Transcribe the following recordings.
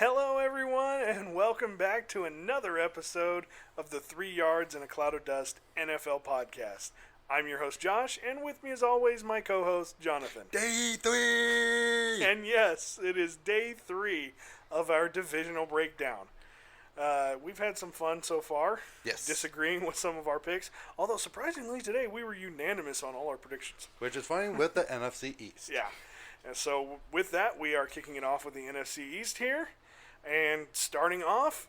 Hello, everyone, and welcome back to another episode of the 3 Yards and a Cloud of Dust NFL podcast. I'm your host, Josh, and with me, as always, my co-host, Jonathan. Day 3! And yes, it is day 3 of our divisional breakdown. We've had some fun so far, disagreeing with some of our picks, although surprisingly today we were unanimous on all our predictions. Which is fine with the NFC East. Yeah. And so with that, we are kicking it off with the NFC East here. And starting off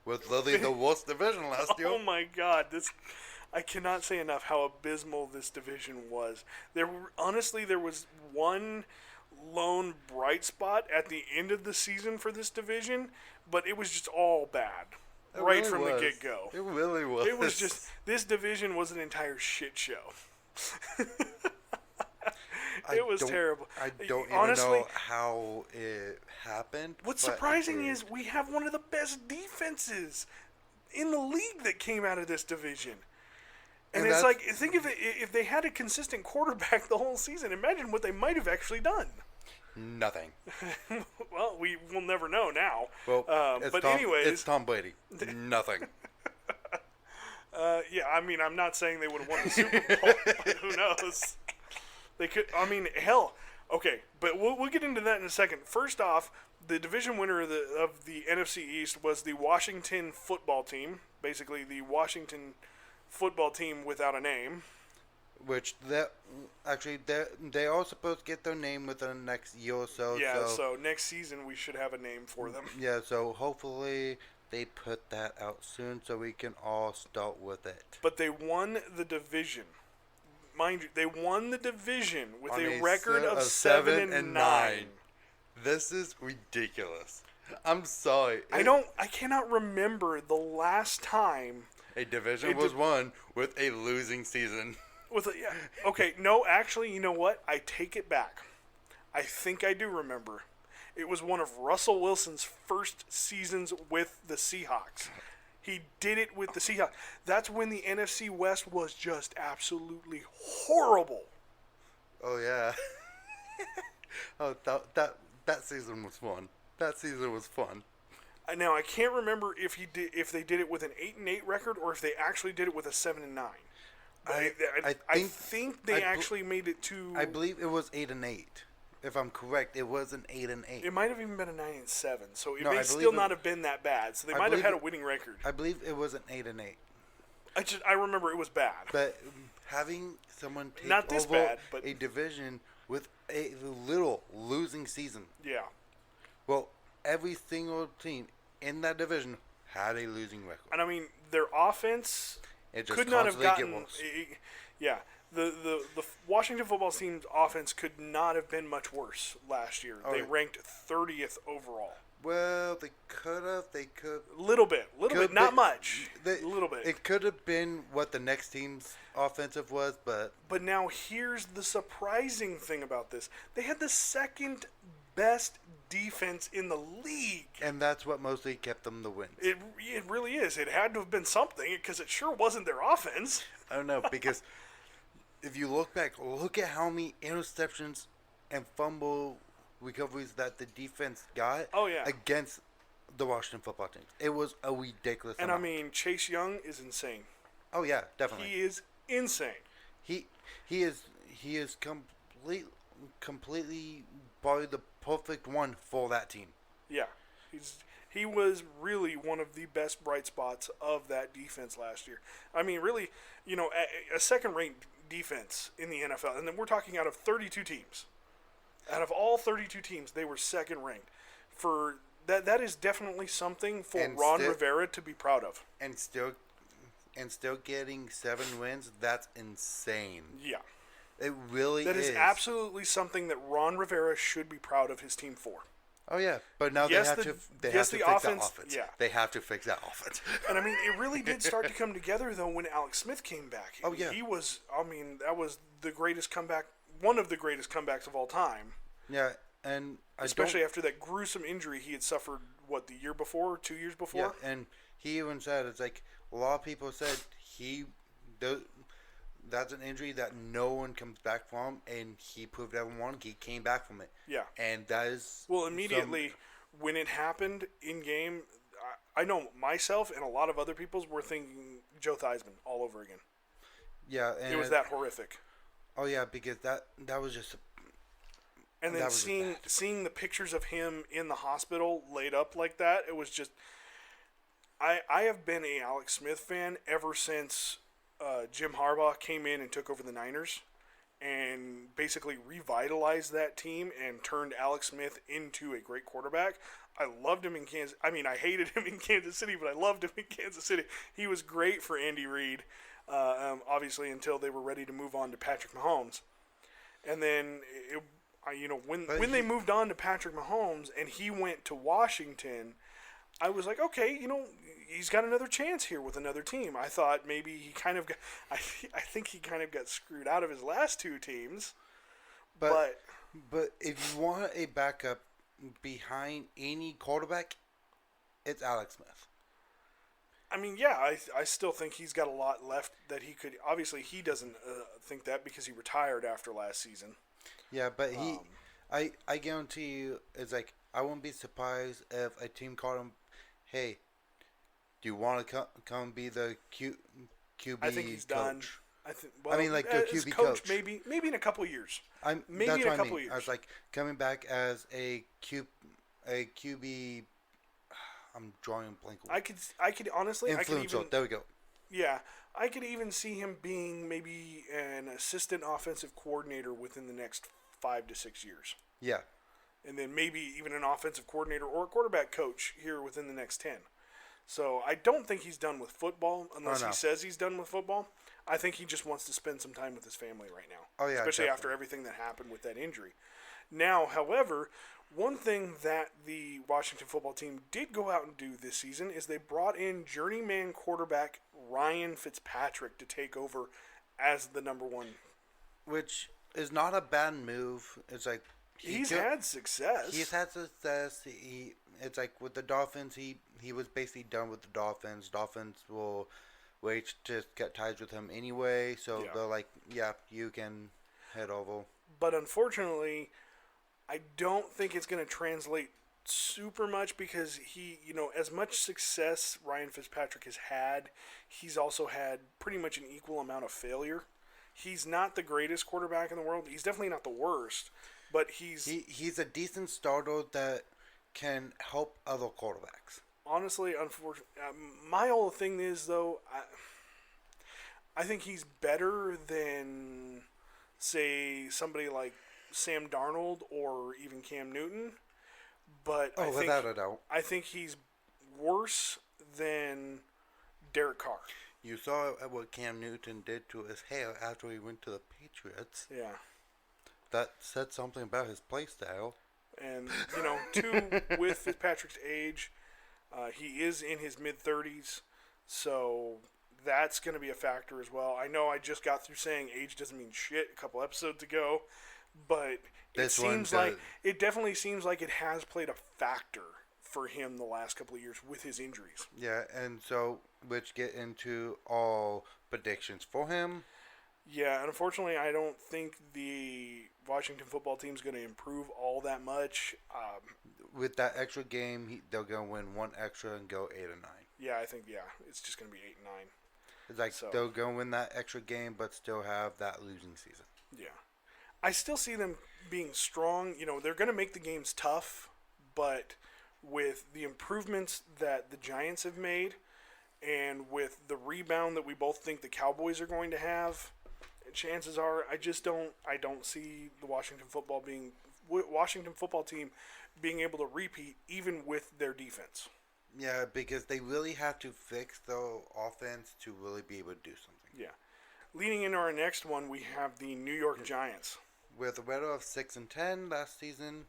with literally the worst division last year. Oh my God, I cannot say enough how abysmal this division was. There was one lone bright spot at the end of the season for this division, but it was just all bad from the get-go. It really was. It was just, this division was an entire shit show. It was terrible. I don't even know how it happened. What's surprising is we have one of the best defenses in the league that came out of this division. And it's like, think of it, if they had a consistent quarterback the whole season, imagine what they might have actually done. Nothing. Well, we will never know now. Well, anyways, it's Tom Brady. Nothing. Yeah, I mean, I'm not saying they would have won the Super Bowl, but who knows? They could. I mean, hell. Okay, but we'll get into that in a second. First off, the division winner of the NFC East was the Washington football team. Basically, the Washington football team without a name. Which they are supposed to get their name within the next year or so. Yeah. So next season we should have a name for them. Yeah. So hopefully they put that out soon so we can all start with it. But they won the division. Mind you, they won the division with a record of 7-9. This is ridiculous. I'm sorry. I cannot remember the last time a division was won with a losing season. Okay, no, actually, you know what? I take it back. I think I do remember. It was one of Russell Wilson's first seasons with the Seahawks. He did it with the Seahawks. That's when the NFC West was just absolutely horrible. Oh, yeah. That season was fun. That season was fun. Now, I can't remember if they did it with an 8-8 record or if they actually did it with a 7-9. I think they actually made it to... I believe it was 8-8. If I'm correct, it was an 8-8. It might have even been a 9-7, so it may still not have been that bad. So they might have had a winning record. I believe it was an 8-8. I remember it was bad. But having someone take not this over bad, but a division with a little losing season. Yeah. Well, every single team in that division had a losing record. And I mean, their offense could not have gotten. Yeah. The Washington football team's offense could not have been much worse last year. They ranked 30th overall. Well, they could have. Little bit, not much. A little bit. It could have been what the next team's offensive was, but... But now here's the surprising thing about this. They had the second best defense in the league. And that's what mostly kept them the wins. It really is. It had to have been something, because it sure wasn't their offense. I don't know, because... If you look back, look at how many interceptions and fumble recoveries that the defense got against the Washington football team. It was a ridiculous amount. I mean, Chase Young is insane. Oh, yeah, definitely. He is insane. He is completely probably the perfect one for that team. Yeah. He was really one of the best bright spots of that defense last year. I mean, really, a second-ranked defense in the NFL, and then we're talking out of 32 teams. Out of all 32 teams, they were second ranked. For that is definitely something for Ron Rivera to be proud of. And still getting 7 wins, that's insane. Yeah. It really is. That is absolutely something that Ron Rivera should be proud of his team for. Oh, yeah. But now they have to fix that offense. Yeah. They have to fix that offense. And, I mean, it really did start to come together, though, when Alex Smith came back. Oh, yeah. That was the greatest comeback, one of the greatest comebacks of all time. Yeah, and especially after that gruesome injury he had suffered, the year before, 2 years before? Yeah, and he even said, it's like, a lot of people said that's an injury that no one comes back from, and he proved everyone he came back from it. Yeah. And that is... Well, immediately when it happened in game, I know myself and a lot of other people's were thinking Joe Theismann all over again. Yeah, and it was that horrific. Oh yeah, because that was just. And then seeing the pictures of him in the hospital laid up like that, it was just. I have been a Alex Smith fan ever since Jim Harbaugh came in and took over the Niners, and basically revitalized that team and turned Alex Smith into a great quarterback. I loved him in Kansas. I mean, I hated him in Kansas City, but I loved him in Kansas City. He was great for Andy Reid, obviously, until they were ready to move on to Patrick Mahomes. And then, when they moved on to Patrick Mahomes and he went to Washington, I was like, okay, he's got another chance here with another team. I thought maybe he kind of got, I think he kind of got screwed out of his last two teams. But if you want a backup behind any quarterback, it's Alex Smith. I mean, yeah, I still think he's got a lot left that he could. Obviously, he doesn't think that because he retired after last season. Yeah, but I guarantee you, it's like, I wouldn't be surprised if a team called him, hey, do you want to come be the QB I think he's coach? Done. I mean, like the QB coach. Maybe in a couple years. Maybe in a couple years. I was like, coming back as a QB. I'm drawing a blank. I could honestly. Influential. There we go. Yeah, I could even see him being maybe an assistant offensive coordinator within the next 5 to 6 years. Yeah. And then maybe even an offensive coordinator or a quarterback coach here within the next 10. So I don't think he's done with football unless he says he's done with football. I think he just wants to spend some time with his family right now. Oh, yeah, especially after everything that happened with that injury. Now, however, one thing that the Washington football team did go out and do this season is they brought in journeyman quarterback Ryan Fitzpatrick to take over as the number one. Which is not a bad move. It's like he's had success. He's had success. It's like with the Dolphins, he was basically done with the Dolphins. Dolphins will wait to get ties with him anyway, so they're like, yeah, you can head over. But unfortunately, I don't think it's going to translate super much because he, as much success Ryan Fitzpatrick has had, he's also had pretty much an equal amount of failure. He's not the greatest quarterback in the world. He's definitely not the worst, but he's a decent starter that can help other quarterbacks. Honestly, unfortunately, my whole thing is though, I think he's better than, say, somebody like Sam Darnold or even Cam Newton. But without a doubt, I think he's worse than Derek Carr. You saw what Cam Newton did to his hair after he went to the Patriots. Yeah. That said something about his play style. And, too, with Fitzpatrick's age, he is in his mid-30s, so that's going to be a factor as well. I know I just got through saying age doesn't mean shit a couple episodes ago, but it definitely seems like it has played a factor for him the last couple of years with his injuries. Yeah, and so, which get into all predictions for him. Yeah, and unfortunately, I don't think the Washington football team is going to improve all that much. With that extra game, they're going to win one extra and go 8-9. Yeah, I think, it's just going to be 8-9. It's like they're going to win that extra game, but still have that losing season. Yeah. I still see them being strong. They're going to make the games tough, but with the improvements that the Giants have made and with the rebound that we both think the Cowboys are going to have, chances are I don't see the Washington football team being able to repeat even with their defense. Yeah, because they really have to fix the offense to really be able to do something. Yeah. Leading into our next one, we have the New York Giants. With a record of 6-10 last season,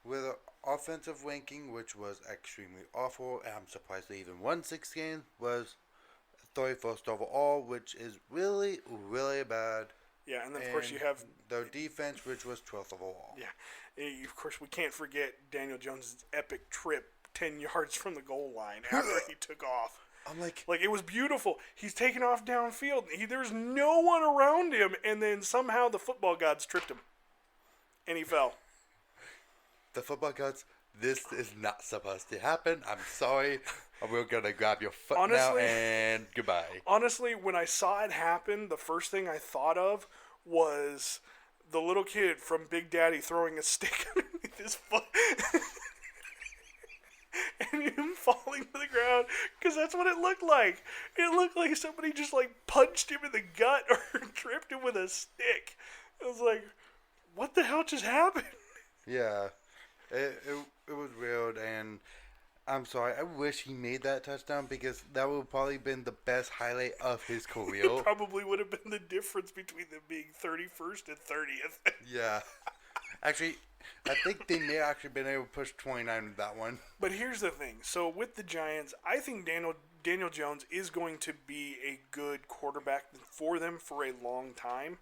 with an offensive ranking which was extremely awful, and I'm surprised they even won 6 games, was 31st overall, which is really, really bad. Yeah, and then of course you have their defense, which was 12th overall. Yeah, of course we can't forget Daniel Jones' epic trip 10 yards from the goal line after he took off. I'm like it was beautiful. He's taking off downfield. There's no one around him, and then somehow the football gods tripped him, and he fell. The football gods this is not supposed to happen. I'm sorry. We're going to grab your foot now Honestly, and goodbye. honestly, when I saw it happen, the first thing I thought of was the little kid from Big Daddy throwing a stick underneath his foot. And him falling to the ground, because that's what it looked like. It looked like somebody just like punched him in the gut or tripped him with a stick. I was like, what the hell just happened? Yeah, it was weird, and I'm sorry. I wish he made that touchdown because that would have probably been the best highlight of his career. It probably would have been the difference between them being 31st and 30th. Yeah. Actually, I think they may actually been able to push 29 with that one. But here's the thing. So with the Giants, I think Daniel Jones is going to be a good quarterback for them for a long time.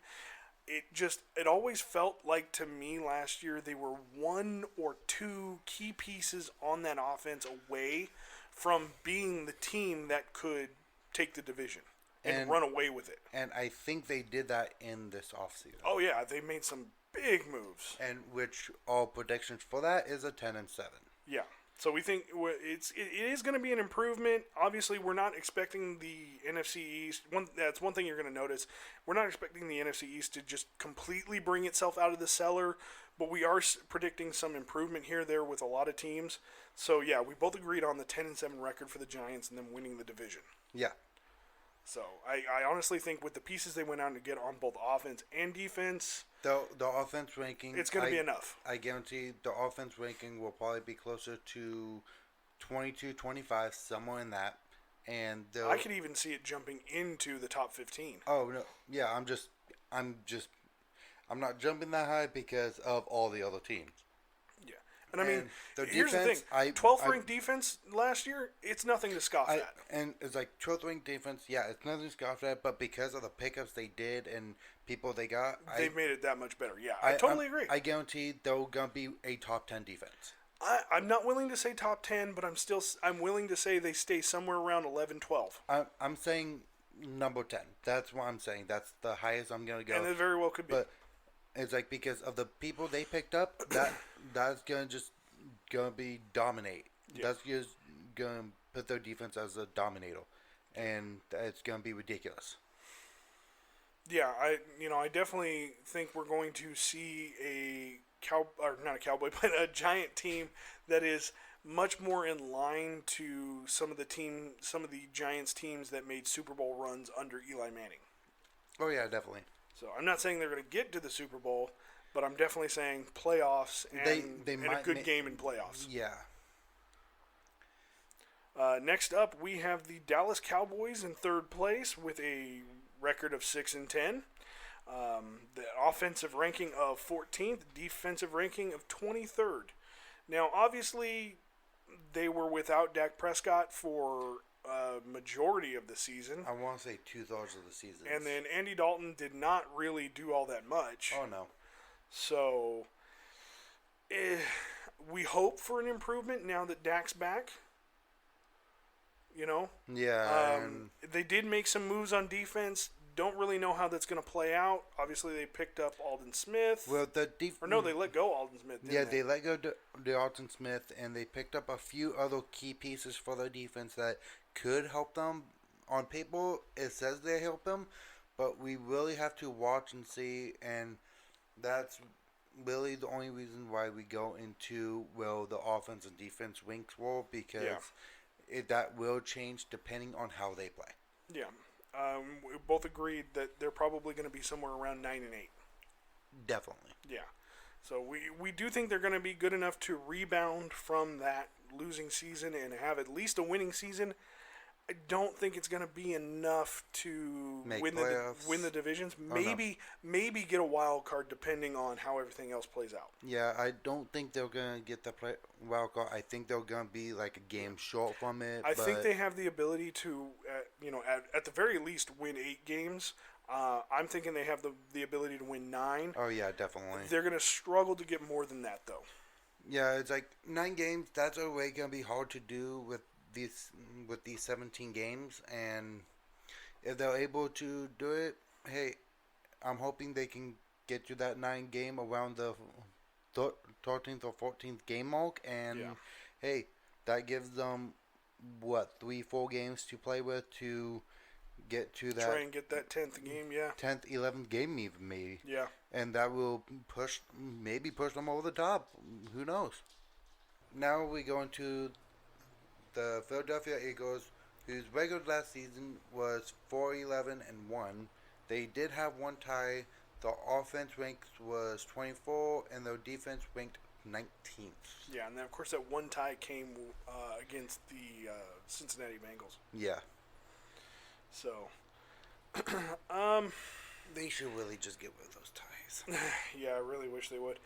It always felt like to me last year they were one or two key pieces on that offense away from being the team that could take the division and run away with it. And I think they did that in this offseason. Oh yeah, they made some big moves. And which all predictions for that is a 10-7. Yeah. So we think it is going to be an improvement. Obviously, we're not expecting the NFC East. That's one thing you're going to notice. We're not expecting the NFC East to just completely bring itself out of the cellar, but we are predicting some improvement here there with a lot of teams. So yeah, we both agreed on the 10-7 record for the Giants and them winning the division. Yeah. So I honestly think with the pieces they went out to get on both offense and defense, the offense ranking, it's going to be enough. I guarantee the offense ranking will probably be closer to 22, 25, somewhere in that. And I could even see it jumping into the top 15. Oh no, yeah, I'm not jumping that high because of all the other teams. Yeah. And I mean, here's the thing. 12th ranked defense last year, it's nothing to scoff at. And it's like 12th ranked defense, yeah, it's nothing to scoff at, but because of the pickups they did and people they got, they've made it that much better. Yeah, I totally agree. I guarantee they're going to be a top 10 defense. I'm not willing to say top 10, but I'm willing to say they stay somewhere around 11, 12. I'm saying number 10. That's what I'm saying. That's the highest I'm going to go. And it very well could be. But it's like because of the people they picked up, that's going to be dominate. Yeah. That's just going to put their defense as a dominator. And it's going to be ridiculous. Yeah, I definitely think we're going to see not a Cowboy, but a Giant team that is much more in line to some of the Giants teams that made Super Bowl runs under Eli Manning. Oh yeah, definitely. So I'm not saying they're going to get to the Super Bowl, but I'm definitely saying playoffs and a good game in playoffs. Yeah. Next up, we have the Dallas Cowboys in third place with a record of 6-10. The offensive ranking of 14th, defensive ranking of 23rd. Now, obviously, they were without Dak Prescott for a majority of the season. I want to say 2/3 of the season. And then Andy Dalton did not really do all that much. Oh, no. So, we hope for an improvement now that Dak's back. Yeah. They did make some moves on defense. Don't really know how that's going to play out. Obviously, they picked up Aldon Smith. Well, they let go Aldon Smith. They let go the Aldon Smith, and they picked up a few other key pieces for their defense that could help them. On paper, it says they help them, but we really have to watch and see, and that's really the only reason why we go into the offense and defense ranks will, because that will change depending on how they play. Yeah. We both agreed that they're probably going to be somewhere around 9-8. Definitely. Yeah. So we do think they're going to be good enough to rebound from that losing season and have at least a winning season. I don't think it's going to be enough to win the divisions. Maybe get a wild card depending on how everything else plays out. Yeah, I don't think they're going to get the wild card. I think they're going to be like a game short from it. I think they have the ability to, at the very least, win 8 games. I'm thinking they have the ability to win 9. Oh, yeah, definitely. They're going to struggle to get more than that, though. Yeah, it's like 9 games. That's already going to be hard to do with these 17 games, and if they're able to do it, hey, I'm hoping they can get to that 9 game around the 13th or 14th game mark, and hey, that gives them what 3-4 games to play with to get to that. Try and get that 10th game, 10th, 11th game even maybe. Yeah. And that will push them over the top. Who knows? Now we go into the Philadelphia Eagles, whose record last season was 4-11-1. They did have one tie. The offense ranked was 24, and their defense ranked 19th. Yeah, and then of course that one tie came against the Cincinnati Bengals. Yeah. So, they should really just get rid of those ties. Yeah, I really wish they would.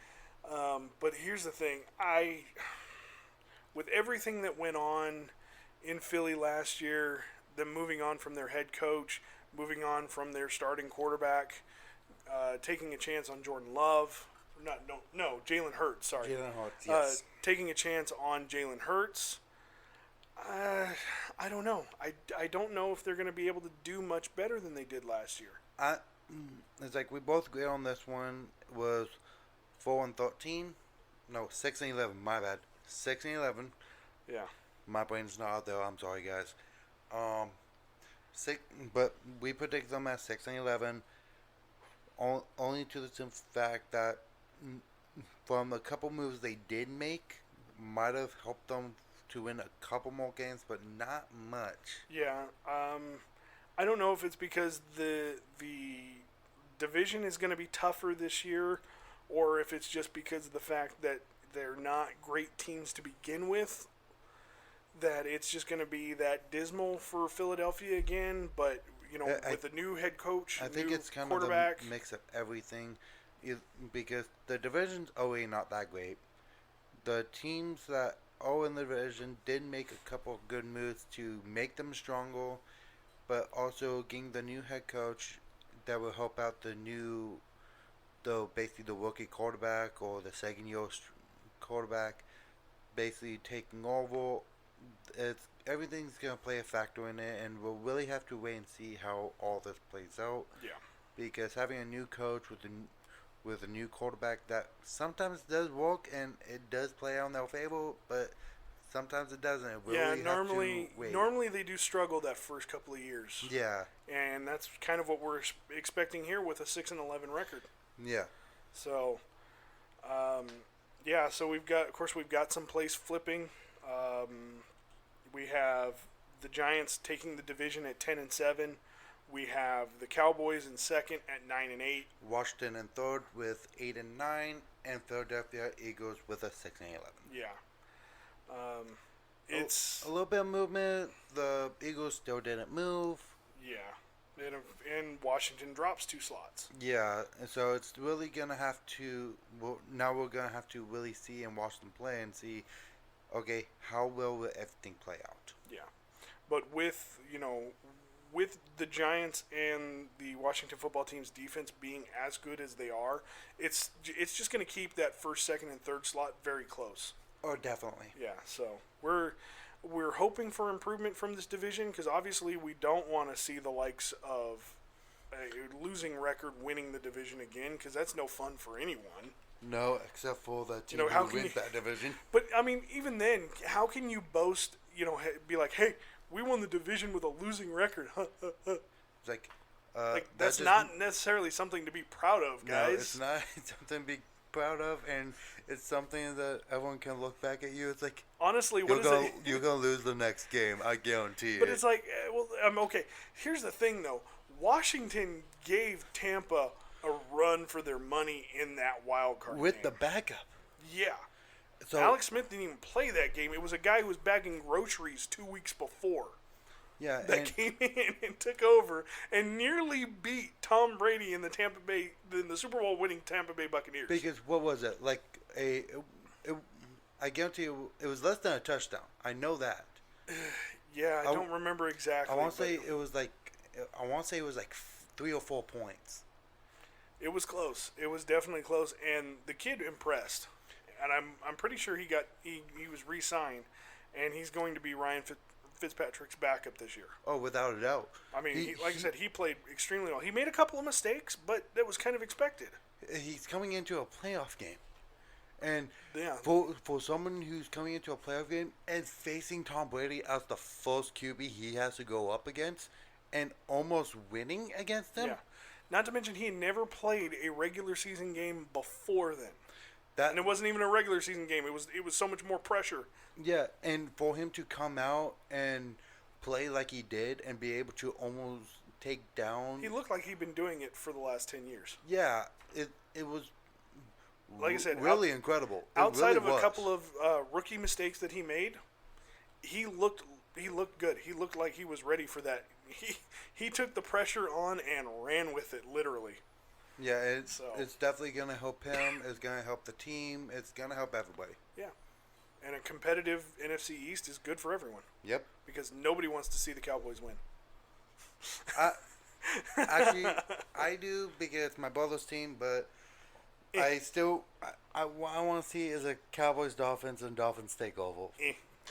But here's the thing: with everything that went on in Philly last year, them moving on from their head coach, moving on from their starting quarterback, taking a chance on Jordan Love. Jalen Hurts. Sorry. Jalen Hurts, yes. Taking a chance on Jalen Hurts. I don't know. I don't know if they're going to be able to do much better than they did last year. It's like we both agree on this one. It was 4-13. No, 6-11. My bad. 6-11. Yeah. My brain's not out there. I'm sorry, guys. But we predict them at 6-11. Only to the simple fact that from a couple moves they did make, might have helped them to win a couple more games, but not much. Yeah. I don't know if it's because the division is going to be tougher this year, or if it's just because of the fact that they're not great teams to begin with, that it's just going to be that dismal for Philadelphia again. But, with a new head coach, I think it's kind of the mix of everything, because the division's already not that great. The teams that are in the division did make a couple of good moves to make them stronger, but also getting the new head coach that will help out basically the rookie quarterback or the second-year quarterback, basically taking over. Everything's going to play a factor in it, and we'll really have to wait and see how all this plays out. Yeah. Because having a new coach with a new quarterback, that sometimes does work and it does play out in their favor, but sometimes it doesn't. Normally they do struggle that first couple of years. Yeah. And that's kind of what we're expecting here with a 6-11 record. Yeah. So, so we've got some place flipping. We have the Giants taking the division at 10-7. We have the Cowboys in second at 9-8. Washington in third with 8-9, and Philadelphia Eagles with a 6-11. Yeah. It's a little bit of movement. The Eagles still didn't move. Yeah. And Washington drops 2 slots. Yeah, and so it's really gonna have to. Now we're gonna have to really see and watch them play and see. Okay, how will everything play out? Yeah, but with the Giants and the Washington football team's defense being as good as they are, it's just going to keep that first, second, and third slot very close. Oh, definitely. Yeah, so we're hoping for improvement from this division, because obviously we don't want to see the likes of a losing record winning the division again, because that's no fun for anyone. No, except for the team who wins that division. But, I mean, even then, how can you boast, be like, hey, we won the division with a losing record. It's like that's not necessarily something to be proud of, guys. No, it's not something to be proud of, and it's something that everyone can look back at you. It's like, honestly, you're gonna lose the next game, I guarantee But it's like, okay. Here's the thing, though. Washington gave Tampa a run for their money in that wild card with game. the backup. Yeah. So Alex Smith didn't even play that game. It was a guy who was bagging groceries 2 weeks before. Yeah, that came in and took over and nearly beat Tom Brady in the Super Bowl winning Tampa Bay Buccaneers. Because what was it like? I guarantee you, it was less than a touchdown. I know that. Yeah, I don't remember exactly. I want to say it was like 3 or 4 points. It was close. It was definitely close, and the kid impressed. And I'm pretty sure he was re-signed, and he's going to be Ryan Fitzpatrick's backup this year. Oh, without a doubt. I mean, like I said, he played extremely well. He made a couple of mistakes, but that was kind of expected. He's coming into a playoff game, And for someone who's coming into a playoff game and facing Tom Brady as the first QB he has to go up against and almost winning against him. Yeah. Not to mention he had never played a regular season game before then. And it wasn't even a regular season game. It was so much more pressure. Yeah, and for him to come out and play like he did and be able to almost take down. He looked like he'd been doing it for the last 10 years. Yeah, it was like I said, really incredible. Outside of a couple of rookie mistakes that he made, he looked good. He looked like he was ready for that. He took the pressure on and ran with it, literally. Yeah, it's definitely going to help him. It's going to help the team. It's going to help everybody. Yeah. And a competitive NFC East is good for everyone. Yep. Because nobody wants to see the Cowboys win. Actually, I do because it's my brother's team, but I want to see is a Cowboys Dolphins and Dolphins takeover.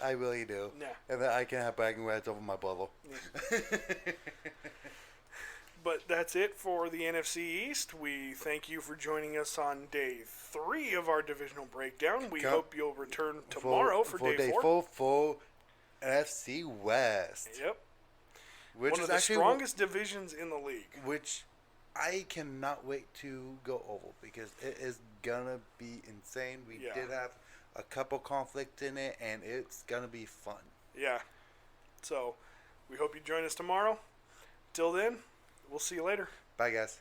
I really do. Yeah. And then I can have bragging rights over my brother. Yeah. But that's it for the NFC East. We thank you for joining us on day 3 of our divisional breakdown. We hope you'll return tomorrow for day 4. For NFC West. Yep. Which one of the strongest divisions in the league. Which I cannot wait to go over because it is going to be insane. We did have a couple conflicts in it, and it's going to be fun. Yeah. So, we hope you join us tomorrow. Till then, we'll see you later. Bye, guys.